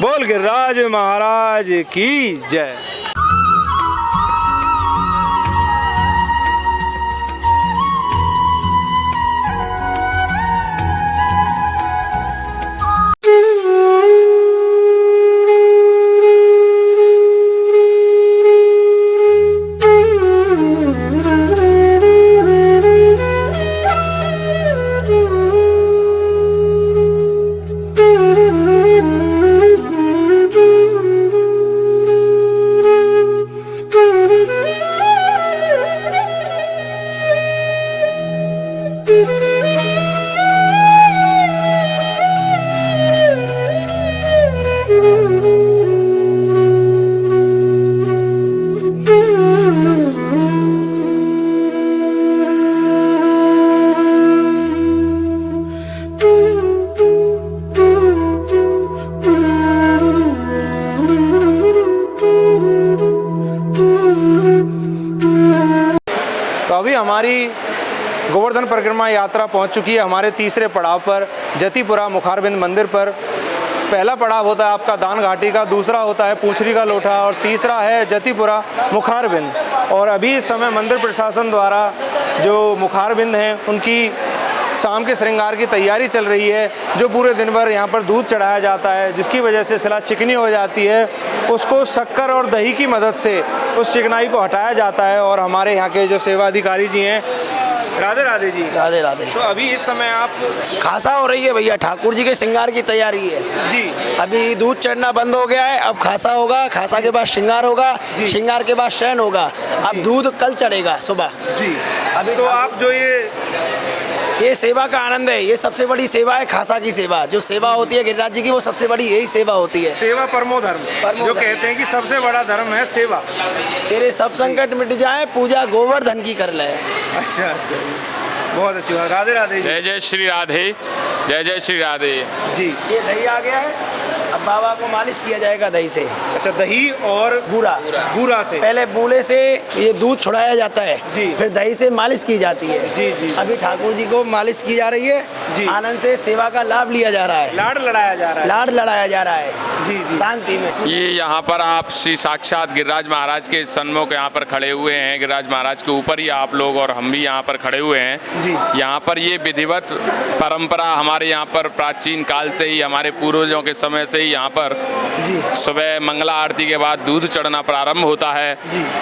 बोल गिरिराज महाराज की जय। तो अभी हमारी गोवर्धन परिक्रमा यात्रा पहुंच चुकी है हमारे तीसरे पड़ाव पर, जतिपुरा मुखारबिंद मंदिर पर। पहला पड़ाव होता है आपका दान घाटी का, दूसरा होता है पूंछरी का लोठा और तीसरा है जतिपुरा मुखारबिंद। और अभी इस समय मंदिर प्रशासन द्वारा जो मुखारबिंद हैं उनकी शाम के श्रृंगार की तैयारी चल रही है। जो पूरे दिन भर यहाँ पर दूध चढ़ाया जाता है, जिसकी वजह से शिला चिकनी हो जाती है, उसको शक्कर और दही की मदद से उस चिकनाई को हटाया जाता है। और हमारे यहाँ के जो सेवा अधिकारी जी हैं, राधे राधे जी। राधे राधे। तो अभी इस समय आप खासा हो रही है भैया, ठाकुर जी के श्रृंगार की तैयारी है जी। अभी दूध चढ़ना बंद हो गया है, अब खासा होगा, खासा के बाद श्रृंगार होगा, श्रृंगार के बाद शयन होगा। अब दूध कल चढ़ेगा सुबह जी। अभी तो आप जो ये सेवा का आनंद है, ये सबसे बड़ी सेवा है खासा की सेवा। जो सेवा होती है गिरिराज जी की, वो सबसे बड़ी यही सेवा होती है। सेवा परमो धर्म, जो कहते हैं कि सबसे बड़ा धर्म है सेवा। तेरे सब संकट मिट जाए, पूजा गोवर्धन की कर ले। अच्छा अच्छा, बहुत अच्छी बात। राधे राधे जी। जय जय श्री राधे, जय जय श्री राधे जी। ये दही आ गया है, अब बाबा को मालिश किया जाएगा दही से। अच्छा, दही और बूरा से पहले बूले से ये दूध छुड़ाया जाता है जी, फिर दही से मालिश की जाती है जी जी। अभी ठाकुर जी को मालिश की जा रही है जी। आनंद से सेवा का लाभ लिया जा रहा है, लाड़ लड़ाया जा रहा है, लाड़ लड़ाया जा रहा है जी जी, शांति में। ये यहाँ पर आप श्री साक्षात गिरिराज महाराज के सन्मुख यहाँ पर खड़े हुए हैं। गिरिराज महाराज के ऊपर ही आप लोग और हम भी यहाँ पर खड़े हुए हैं जी। यहाँ पर ये विधिवत परंपरा हमारे यहाँ पर प्राचीन काल से ही, हमारे पूर्वजों के समय से ही यहाँ पर जी। सुबह मंगला आरती के बाद दूध चढ़ना प्रारंभ होता है।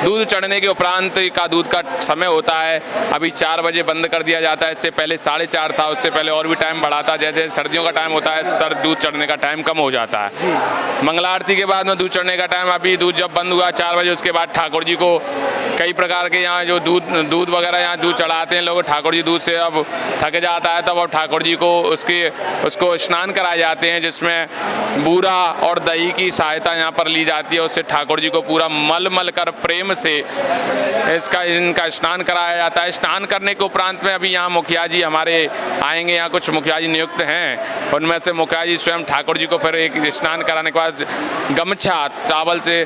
दूध चढ़ने के उपरांत का दूध का समय होता है, अभी 4 बजे बंद कर दिया जाता है। इससे पहले 4:30 था, उससे पहले और भी टाइम बढ़ाता। जैसे सर्दियों का टाइम होता है, दूध चढ़ने का टाइम कम हो जाता है। मंगला आरती के बाद में दूध चढ़ने का टाइम, अभी दूध जब बंद हुआ 4 बजे, उसके बाद ठाकुर जी को कई प्रकार के यहाँ जो दूध वगैरह यहाँ दूध चढ़ाते हैं लोग। ठाकुर जी दूध से अब थक जाता है, तब अब ठाकुर जी को उसको स्नान कराए जाते हैं, जिसमें बूरा और दही की सहायता यहाँ पर ली जाती है। उससे ठाकुर जी को पूरा मल कर प्रेम से इनका स्नान कराया जाता है। स्नान करने के उपरांत में अभी यहाँ मुखिया जी हमारे आएंगे, यहाँ कुछ मुखिया जी नियुक्त हैं, उनमें से मुखिया जी स्वयं ठाकुर जी को फिर एक स्नान कराने के बाद गमछा टावल से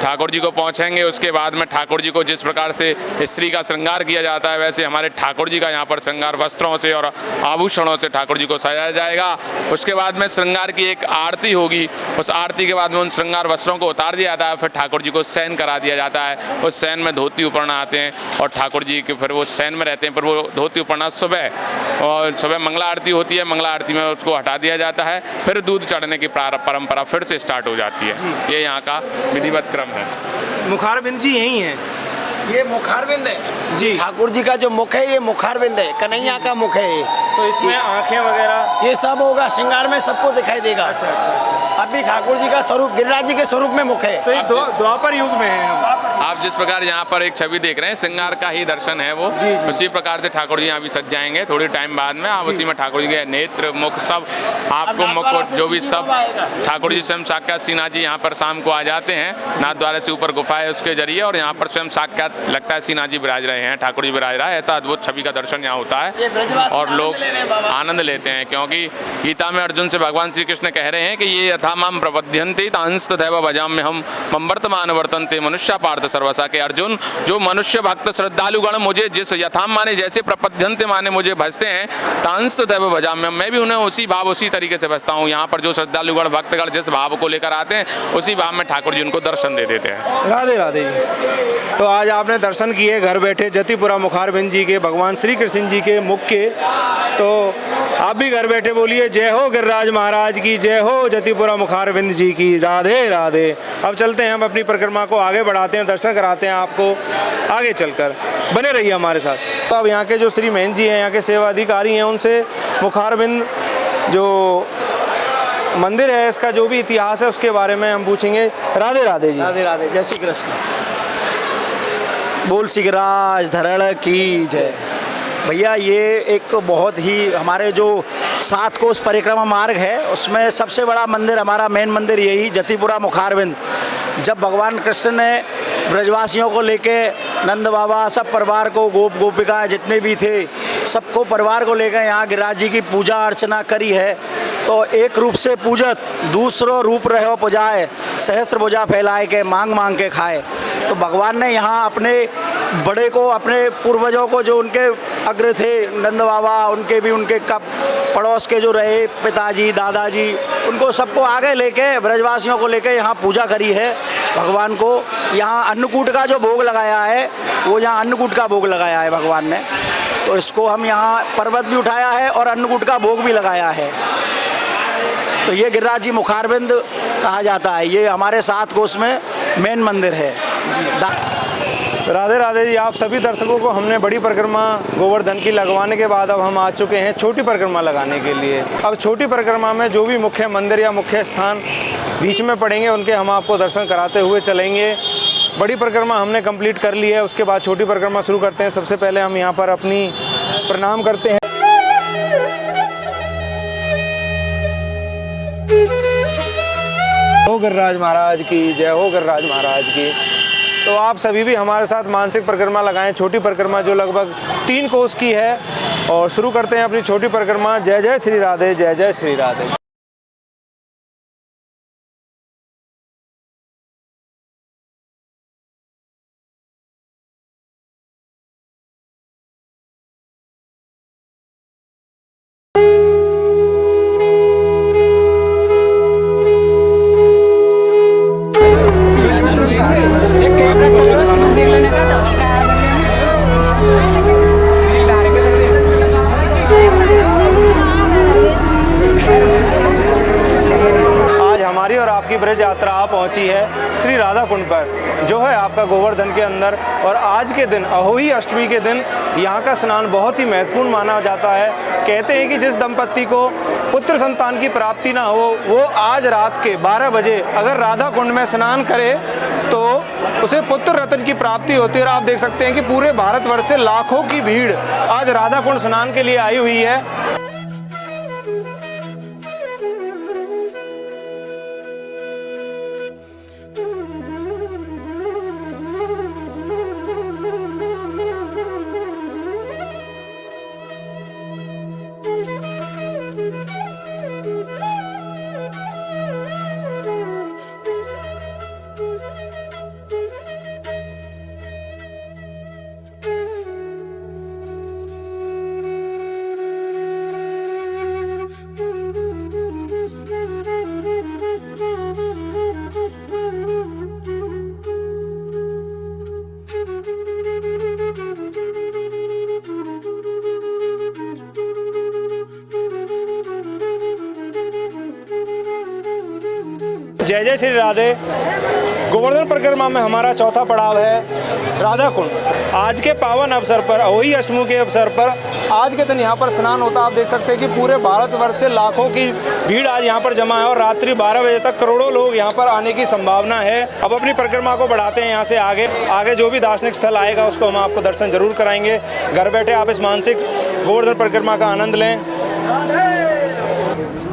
ठाकुर जी को पहुँचेंगे। उसके बाद में ठाकुर जी को जिस प्रकार से स्त्री का श्रृंगार किया जाता है, वैसे हमारे ठाकुर जी का यहाँ पर श्रृंगार वस्त्रों से और आभूषणों से ठाकुर जी को सजाया जाएगा। उसके बाद में श्रृंगार की एक आरती होगी, उस आरती के बाद में उन श्रृंगार वस्त्रों को उतार दिया जाता है, फिर ठाकुर जी को शयन करा दिया जाता है। उस शयन में धोती उपरना आते हैं और ठाकुर जी के फिर वो शयन में रहते हैं। फिर वो धोती उपरना सुबह मंगला आरती होती है, मंगला आरती में उसको हटा दिया जाता है, फिर दूध चढ़ने की परंपरा फिर से स्टार्ट हो जाती है। ये यहाँ का विधिवत क्रम है। मुखारबिंद जी यही है, ये मुखारबिंद है जी। ठाकुर जी का जो मुख है ये मुखारबिंद है, कन्हैया का मुख है ये। तो इसमें आंखें वगैरह ये सब होगा, श्रृंगार में सबको दिखाई देगा। अच्छा अच्छा अच्छा। अभी ठाकुर जी का स्वरूप गिरिराज जी के स्वरूप में मुख है। तो ये द्वापर युग में है हम। आप जिस प्रकार यहाँ पर एक छवि देख रहे हैं, श्रृंगार का ही दर्शन है वो। उसी प्रकार से ठाकुर जी यहाँ भी सज जाएंगे थोड़ी टाइम बाद में। आप उसी में ठाकुर जी के नेत्र मुख सब आपको मुकुट जो भी सब ठाकुर जी स्वयं साक्षात श्रीनाथ जी यहाँ पर शाम को आ जाते हैं। नाथ द्वारा से ऊपर गुफा है, उसके जरिए, और यहाँ पर स्वयं साक्षात लगता है श्रीनाथ जी विराज रहे हैं, ठाकुर जी विराज रहा है। ऐसा अद्भुत छवि का दर्शन यहाँ होता है और लोग आनंद लेते हैं, क्योंकि गीता में अर्जुन से भगवान श्री कृष्ण कह रहे हैं कि ये यथा माम प्रपद्यन्ते तांस तथैव भजाम्यहम् मम वर्तमान वर्तन्ते मनुष्या पार्थ सर्व सर्वसा के अर्जुन, जो मनुष्य भक्त श्रद्धालुगण मुझे जिस यथाम माने जैसे प्रपद्यंते माने मुझे भजते हैं, तांस तैव भजा, मैं भी उन्हें उसी भाव उसी तरीके से भजता हूँ। यहाँ पर जो श्रद्धालुगण भक्तगण जिस भाव को लेकर आते हैं, उसी भाव में ठाकुर जी उनको दर्शन दे देते हैं। राधे राधे जी। तो आज आपने दर्शन किए घर बैठे जतिपुरा मुखारबिंद जी के, भगवान श्री कृष्ण जी के मुख के, तो आप भी घर बैठे बोलिए जय हो गिरिराज महाराज की, जय हो जतिपुरा मुखारबिंद जी की, राधे राधे। अब चलते हैं, हम अपनी परिक्रमा को आगे बढ़ाते हैं, दर्शन कराते हैं आपको आगे चलकर, बने रहिए हमारे साथ। तो अब यहाँ के जो श्री महंत जी हैं, यहाँ के सेवा अधिकारी हैं, उनसे मुखारबिंद जो मंदिर है इसका जो भी इतिहास है उसके बारे में हम पूछेंगे। राधे राधे जी। राधे राधे, जय श्री कृष्ण। बोल सिगराज धरण की जय। भैया ये एक बहुत ही हमारे जो 7 कोस परिक्रमा मार्ग है उसमें सबसे बड़ा मंदिर, हमारा मेन मंदिर यही जतिपुरा मुखारबिंद। जब भगवान कृष्ण ने ब्रजवासियों को लेके, नंद बाबा सब परिवार को, गोप गोपिका जितने भी थे सबको परिवार को लेकर यहाँ गिरिराज जी की पूजा अर्चना करी है, तो एक रूप से पूजत दूसरो रूप रहो पुजाए, सहस्त्र भुजा फैलाए के मांग मांग के खाए। तो भगवान ने यहाँ अपने बड़े को, अपने पूर्वजों को जो उनके अग्र थे नंद बाबा, उनके भी उनके कब पड़ोस के जो रहे पिताजी दादाजी, उनको सबको आगे लेके ब्रजवासियों को लेके यहाँ पूजा करी है भगवान को। यहाँ अन्नकूट का जो भोग लगाया है वो यहाँ अन्नकूट का भोग लगाया है भगवान ने, तो इसको हम यहाँ पर्वत भी उठाया है और अन्नकूट का भोग भी लगाया है। तो ये गिरिराज जी मुखारबिंद कहा जाता है, ये हमारे 7 कोस में मेन मंदिर है। राधे राधे जी। आप सभी दर्शकों को हमने बड़ी परिक्रमा गोवर्धन की लगवाने के बाद अब हम आ चुके हैं छोटी परिक्रमा लगाने के लिए। अब छोटी परिक्रमा में जो भी मुख्य मंदिर या मुख्य स्थान बीच में पड़ेंगे उनके हम आपको दर्शन कराते हुए चलेंगे। बड़ी परिक्रमा हमने कंप्लीट कर ली है, उसके बाद छोटी परिक्रमा शुरू करते हैं। सबसे पहले हम यहाँ पर अपनी प्रणाम करते हैं। हो गिरिराज महाराज की जय, हो गिरिराज महाराज की। तो आप सभी भी हमारे साथ मानसिक परिक्रमा लगाएं, छोटी परिक्रमा जो लगभग 3 कोस की है, और शुरू करते हैं अपनी छोटी परिक्रमा। जय जय श्री राधे, जय जय श्री राधे। हमारी और आपकी ब्रज यात्रा आ पहुंची है श्री राधा कुंड पर, जो है आपका गोवर्धन के अंदर। और आज के दिन अहोई अष्टमी के दिन यहाँ का स्नान बहुत ही महत्वपूर्ण माना जाता है। कहते हैं कि जिस दंपत्ति को पुत्र संतान की प्राप्ति ना हो, वो आज रात के 12 बजे अगर राधा कुंड में स्नान करे तो उसे पुत्र रत्न की प्राप्ति होती है। और आप देख सकते हैं कि पूरे भारतवर्ष से लाखों की भीड़ आज राधा कुंड स्नान के लिए आई हुई है। जय जय श्री राधे। गोवर्धन परिक्रमा में हमारा चौथा पड़ाव है राधा कुंड। आज के पावन अवसर पर, अहोई अष्टमी के अवसर पर आज के दिन यहाँ पर स्नान होता है। आप देख सकते हैं कि पूरे भारतवर्ष से लाखों की भीड़ आज यहाँ पर जमा है और रात्रि 12 बजे तक करोड़ों लोग यहाँ पर आने की संभावना है। अब अपनी परिक्रमा को बढ़ाते हैं यहाँ से आगे जो भी दार्शनिक स्थल आएगा उसको हम आपको दर्शन जरूर कराएंगे। घर बैठे आप इस मानसिक गोवर्धन परिक्रमा का आनंद लें।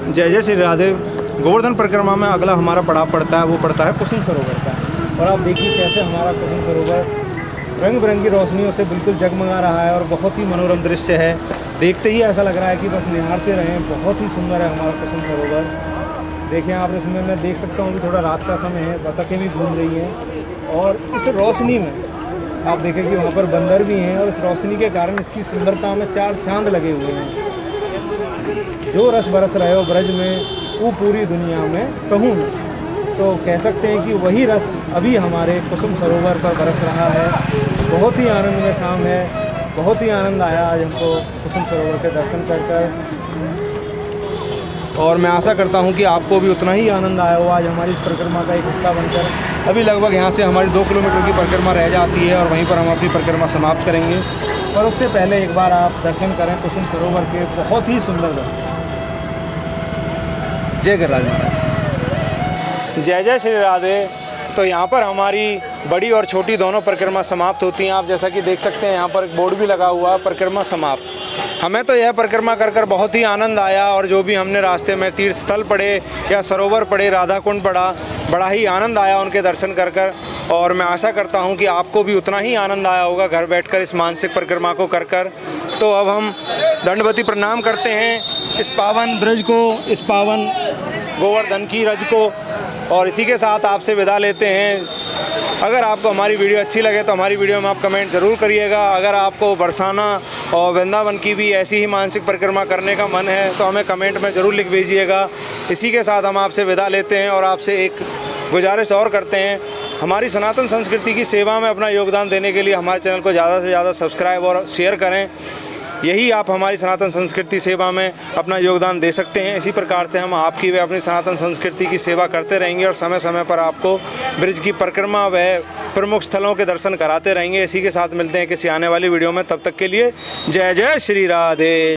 जय जय श्री राधे। गोवर्धन परिक्रमा में अगला हमारा पड़ाव पड़ता है, वो पड़ता है कुसुम सरोवर का। और आप देखिए कैसे हमारा कुसुम सरोवर रंग बिरंगी रोशनियों से बिल्कुल जगमगा रहा है और बहुत ही मनोरम दृश्य है। देखते ही ऐसा लग रहा है कि बस निहारते रहें। बहुत ही सुंदर है हमारा कुसुम सरोवर। देखिए आप इसमें मैं देख सकता हूँ कि थोड़ा रात का समय है, बतखें भी घूम रही हैं और इस रोशनी में आप देखें कि वहाँ पर बंदर भी हैं और इस रोशनी के कारण इसकी सुंदरता में चार चांद लगे हुए हैं। जो रस बरस रहे हो ब्रज में वो पूरी दुनिया में कहूँ न। तो कह सकते हैं कि वही रस अभी हमारे कुसुम सरोवर पर बरस रहा है। बहुत ही आनंदमय शाम है, बहुत ही आनंद आया आज हमको कुसुम सरोवर के दर्शन कर और मैं आशा करता हूं कि आपको भी उतना ही आनंद आया हो आज हमारी इस परिक्रमा का एक हिस्सा बनकर। अभी लगभग यहाँ से हमारी 2 किलोमीटर की परिक्रमा रह जाती है और वहीं पर हम अपनी परिक्रमा समाप्त करेंगे। पर उससे पहले एक बार आप दर्शन करें कुसुम सरोवर के, बहुत ही सुंदर दर्शन। जय गिरिराज महाराज। जय जय श्री राधे। तो यहाँ पर हमारी बड़ी और छोटी दोनों परिक्रमा समाप्त होती हैं। आप जैसा कि देख सकते हैं यहाँ पर एक बोर्ड भी लगा हुआ है, परिक्रमा समाप्त। हमें तो यह परिक्रमा कर कर बहुत ही आनंद आया और जो भी हमने रास्ते में तीर्थ स्थल पड़े या सरोवर पड़े, राधा कुंड पड़ा, बड़ा ही आनंद आया उनके दर्शन कर कर। और मैं आशा करता हूँ कि आपको भी उतना ही आनंद आया होगा घर बैठकर इस मानसिक परिक्रमा को कर कर। तो अब हम दंडवती प्रणाम करते हैं इस पावन ब्रज को, इस पावन गोवर्धन की रज को, और इसी के साथ आपसे विदा लेते हैं। अगर आपको हमारी वीडियो अच्छी लगे तो हमारी वीडियो में आप कमेंट ज़रूर करिएगा। अगर आपको बरसाना और वृंदावन की भी ऐसी ही मानसिक परिक्रमा करने का मन है तो हमें कमेंट में ज़रूर लिख भेजिएगा। इसी के साथ हम आपसे विदा लेते हैं और आपसे एक गुजारिश और करते हैं, हमारी सनातन संस्कृति की सेवा में अपना योगदान देने के लिए हमारे चैनल को ज़्यादा से ज़्यादा सब्सक्राइब और शेयर करें। यही आप हमारी सनातन संस्कृति सेवा में अपना योगदान दे सकते हैं। इसी प्रकार से हम आपकी व अपनी सनातन संस्कृति की सेवा करते रहेंगे और समय समय पर आपको ब्रिज की परिक्रमा व प्रमुख स्थलों के दर्शन कराते रहेंगे। इसी के साथ मिलते हैं किसी आने वाली वीडियो में। तब तक के लिए जय जय श्री राधे।